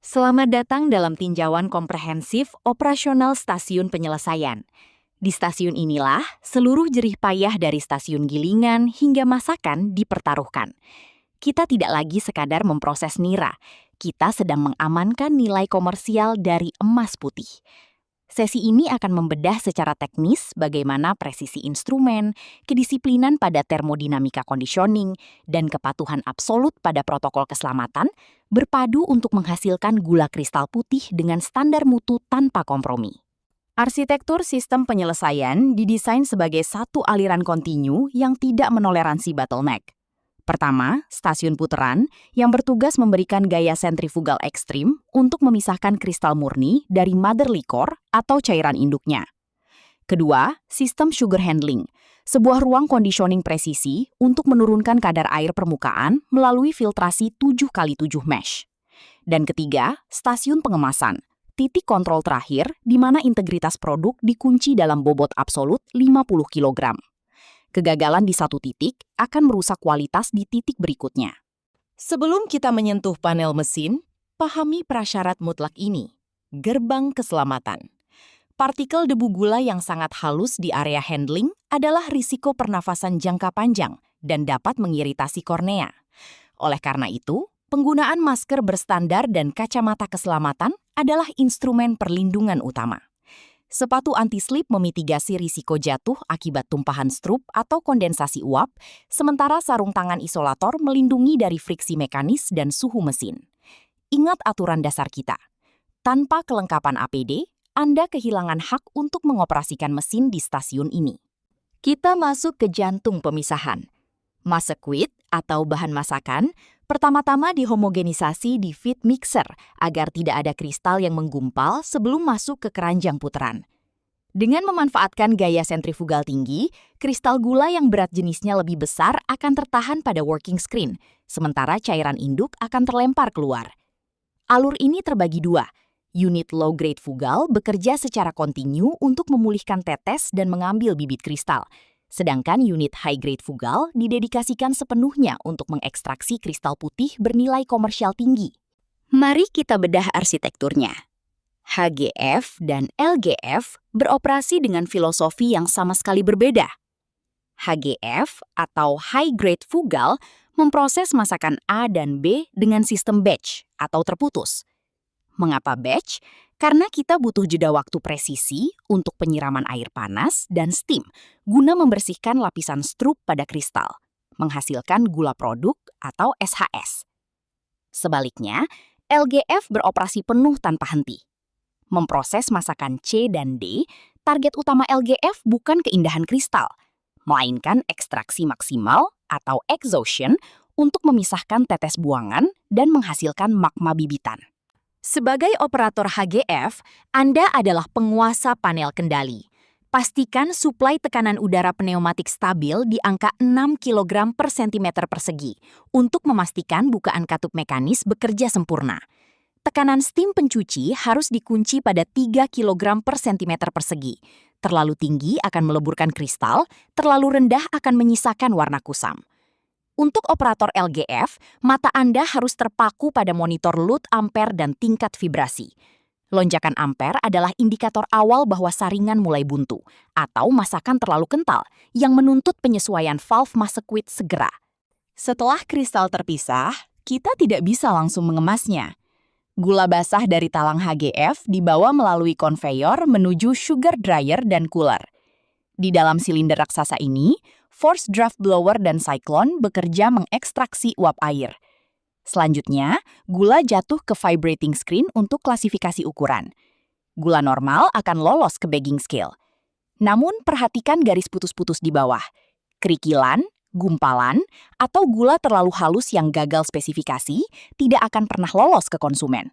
Selamat datang dalam tinjauan komprehensif operasional stasiun penyelesaian. Di stasiun inilah, seluruh jerih payah dari stasiun gilingan hingga masakan dipertaruhkan. Kita tidak lagi sekadar memproses nira, kita sedang mengamankan nilai komersial dari emas putih. Sesi ini akan membedah secara teknis bagaimana presisi instrumen, kedisiplinan pada termodinamika conditioning, dan kepatuhan absolut pada protokol keselamatan berpadu untuk menghasilkan gula kristal putih dengan standar mutu tanpa kompromi. Arsitektur sistem penyelesaian didesain sebagai satu aliran kontinu yang tidak menoleransi bottleneck. Pertama, stasiun puteran yang bertugas memberikan gaya sentrifugal ekstrim untuk memisahkan kristal murni dari mother liquor atau cairan induknya. Kedua, sistem sugar handling, sebuah ruang conditioning presisi untuk menurunkan kadar air permukaan melalui filtrasi 7x7 mesh. Dan ketiga, stasiun pengemasan, titik kontrol terakhir di mana integritas produk dikunci dalam bobot absolut 50 kg. Kegagalan di satu titik akan merusak kualitas di titik berikutnya. Sebelum kita menyentuh panel mesin, pahami prasyarat mutlak ini. Gerbang keselamatan. Partikel debu gula yang sangat halus di area handling adalah risiko pernafasan jangka panjang dan dapat mengiritasi kornea. Oleh karena itu, penggunaan masker berstandar dan kacamata keselamatan adalah instrumen perlindungan utama. Sepatu anti-slip memitigasi risiko jatuh akibat tumpahan strup atau kondensasi uap, sementara sarung tangan isolator melindungi dari friksi mekanis dan suhu mesin. Ingat aturan dasar kita. Tanpa kelengkapan APD, Anda kehilangan hak untuk mengoperasikan mesin di stasiun ini. Kita masuk ke jantung pemisahan. Masekwit atau bahan masakan pertama-tama dihomogenisasi di feed mixer agar tidak ada kristal yang menggumpal sebelum masuk ke keranjang puteran. Dengan memanfaatkan gaya sentrifugal tinggi, kristal gula yang berat jenisnya lebih besar akan tertahan pada working screen, sementara cairan induk akan terlempar keluar. Alur ini terbagi dua. Unit low-grade fugal bekerja secara kontinu untuk memulihkan tetes dan mengambil bibit kristal. Sedangkan unit high-grade fugal didedikasikan sepenuhnya untuk mengekstraksi kristal putih bernilai komersial tinggi. Mari kita bedah arsitekturnya. HGF dan LGF beroperasi dengan filosofi yang sama sekali berbeda. HGF atau high-grade fugal memproses masakan A dan B dengan sistem batch atau terputus. Mengapa batch? Karena kita butuh jeda waktu presisi untuk penyiraman air panas dan steam guna membersihkan lapisan strup pada kristal, menghasilkan gula produk atau SHS. Sebaliknya, LGF beroperasi penuh tanpa henti. Memproses masakan C dan D, target utama LGF bukan keindahan kristal, melainkan ekstraksi maksimal atau exhaustion untuk memisahkan tetes buangan dan menghasilkan magma bibitan. Sebagai operator HGF, Anda adalah penguasa panel kendali. Pastikan suplai tekanan udara pneumatik stabil di angka 6 kg per cm persegi untuk memastikan bukaan katup mekanis bekerja sempurna. Tekanan steam pencuci harus dikunci pada 3 kg per cm persegi. Terlalu tinggi akan meleburkan kristal, terlalu rendah akan menyisakan warna kusam. Untuk operator LGF, mata Anda harus terpaku pada monitor load ampere dan tingkat vibrasi. Lonjakan ampere adalah indikator awal bahwa saringan mulai buntu atau masakan terlalu kental yang menuntut penyesuaian valve masekwit segera. Setelah kristal terpisah, kita tidak bisa langsung mengemasnya. Gula basah dari talang HGF dibawa melalui konveyor menuju sugar dryer dan cooler. Di dalam silinder raksasa ini, force draft blower dan cyclone bekerja mengekstraksi uap air. Selanjutnya, gula jatuh ke vibrating screen untuk klasifikasi ukuran. Gula normal akan lolos ke bagging scale. Namun, perhatikan garis putus-putus di bawah. Kerikilan, gumpalan, atau gula terlalu halus yang gagal spesifikasi tidak akan pernah lolos ke konsumen.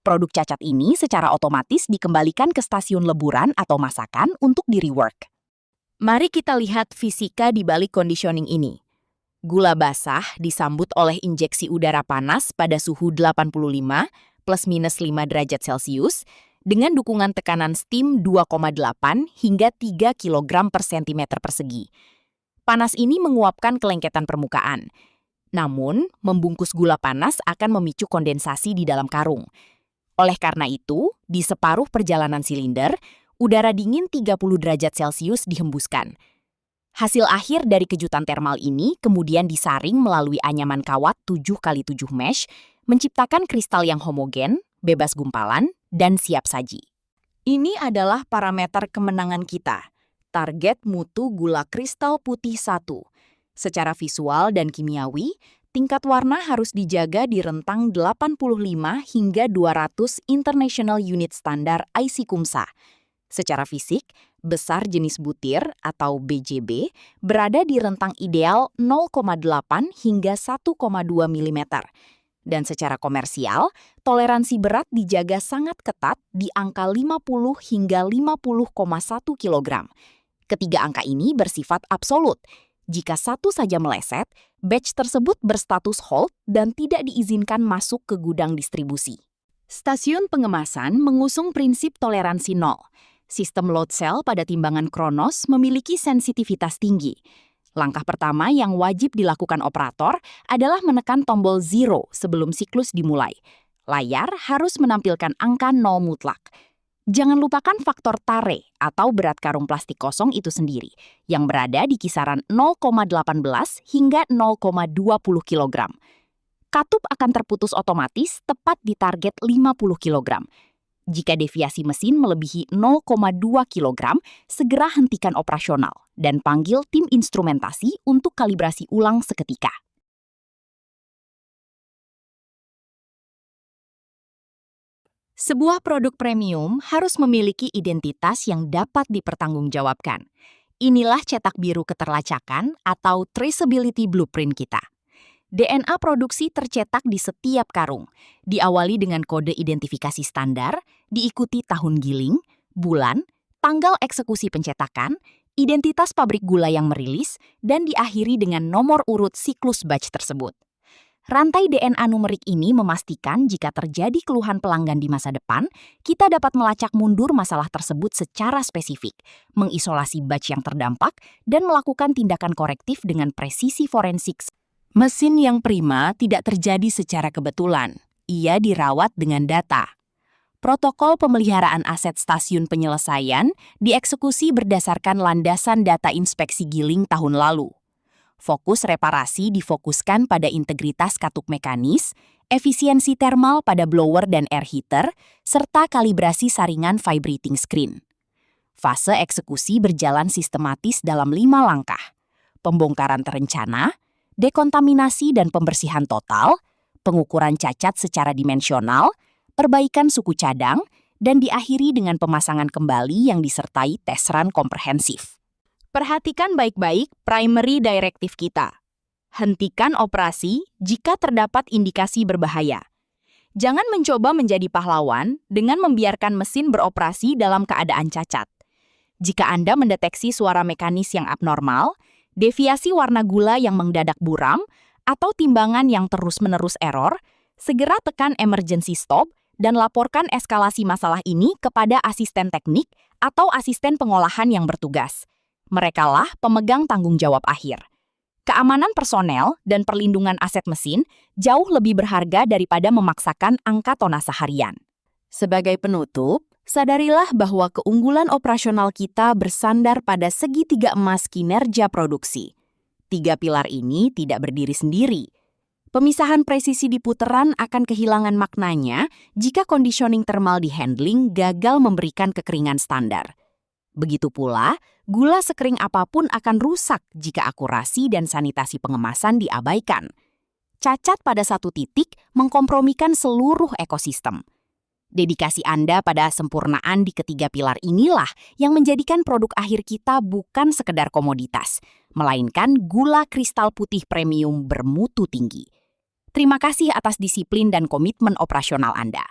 Produk cacat ini secara otomatis dikembalikan ke stasiun leburan atau masakan untuk di-rework. Mari kita lihat fisika di balik conditioning ini. Gula basah disambut oleh injeksi udara panas pada suhu 85 +- 5 derajat Celcius dengan dukungan tekanan steam 2,8 hingga 3 kg per cm persegi. Panas ini menguapkan kelengketan permukaan. Namun, membungkus gula panas akan memicu kondensasi di dalam karung. Oleh karena itu, di separuh perjalanan silinder, udara dingin 30 derajat Celcius dihembuskan. Hasil akhir dari kejutan termal ini kemudian disaring melalui anyaman kawat 7x7 mesh, menciptakan kristal yang homogen, bebas gumpalan, dan siap saji. Ini adalah parameter kemenangan kita, target mutu gula kristal putih 1. Secara visual dan kimiawi, tingkat warna harus dijaga di rentang 85 hingga 200 International Unit Standar IC-CUMSA. Secara fisik, besar jenis butir atau BJB berada di rentang ideal 0,8 hingga 1,2 mm. Dan secara komersial, toleransi berat dijaga sangat ketat di angka 50 hingga 50,1 kg. Ketiga angka ini bersifat absolut. Jika satu saja meleset, batch tersebut berstatus hold dan tidak diizinkan masuk ke gudang distribusi. Stasiun pengemasan mengusung prinsip toleransi nol. Sistem load cell pada timbangan Kronos memiliki sensitivitas tinggi. Langkah pertama yang wajib dilakukan operator adalah menekan tombol zero sebelum siklus dimulai. Layar harus menampilkan angka 0 mutlak. Jangan lupakan faktor tare atau berat karung plastik kosong itu sendiri, yang berada di kisaran 0,18 hingga 0,20 kg. Katup akan terputus otomatis tepat di target 50 kg. Jika deviasi mesin melebihi 0,2 kg, segera hentikan operasional dan panggil tim instrumentasi untuk kalibrasi ulang seketika. Sebuah produk premium harus memiliki identitas yang dapat dipertanggungjawabkan. Inilah cetak biru keterlacakan atau traceability blueprint kita. DNA produksi tercetak di setiap karung, diawali dengan kode identifikasi standar, diikuti tahun giling, bulan, tanggal eksekusi pencetakan, identitas pabrik gula yang merilis, dan diakhiri dengan nomor urut siklus batch tersebut. Rantai DNA numerik ini memastikan jika terjadi keluhan pelanggan di masa depan, kita dapat melacak mundur masalah tersebut secara spesifik, mengisolasi batch yang terdampak, dan melakukan tindakan korektif dengan presisi forensik. Mesin yang prima tidak terjadi secara kebetulan. Ia dirawat dengan data. Protokol pemeliharaan aset stasiun penyelesaian dieksekusi berdasarkan landasan data inspeksi giling tahun lalu. Fokus reparasi difokuskan pada integritas katup mekanis, efisiensi termal pada blower dan air heater, serta kalibrasi saringan vibrating screen. Fase eksekusi berjalan sistematis dalam 5 langkah. Pembongkaran terencana, dekontaminasi dan pembersihan total, pengukuran cacat secara dimensional, perbaikan suku cadang, dan diakhiri dengan pemasangan kembali yang disertai tes run komprehensif. Perhatikan baik-baik primary directive kita. Hentikan operasi jika terdapat indikasi berbahaya. Jangan mencoba menjadi pahlawan dengan membiarkan mesin beroperasi dalam keadaan cacat. Jika Anda mendeteksi suara mekanis yang abnormal, deviasi warna gula yang mendadak buram, atau timbangan yang terus-menerus error, segera tekan emergency stop dan laporkan eskalasi masalah ini kepada asisten teknik atau asisten pengolahan yang bertugas. Merekalah pemegang tanggung jawab akhir. Keamanan personel dan perlindungan aset mesin jauh lebih berharga daripada memaksakan angka tonase harian. Sebagai penutup, sadarilah bahwa keunggulan operasional kita bersandar pada segitiga emas kinerja produksi. 3 pilar ini tidak berdiri sendiri. Pemisahan presisi di putaran akan kehilangan maknanya jika conditioning thermal di handling gagal memberikan kekeringan standar. Begitu pula, gula sekering apapun akan rusak jika akurasi dan sanitasi pengemasan diabaikan. Cacat pada satu titik mengkompromikan seluruh ekosistem. Dedikasi Anda pada sempurnaan di ketiga pilar inilah yang menjadikan produk akhir kita bukan sekedar komoditas, melainkan gula kristal putih premium bermutu tinggi. Terima kasih atas disiplin dan komitmen operasional Anda.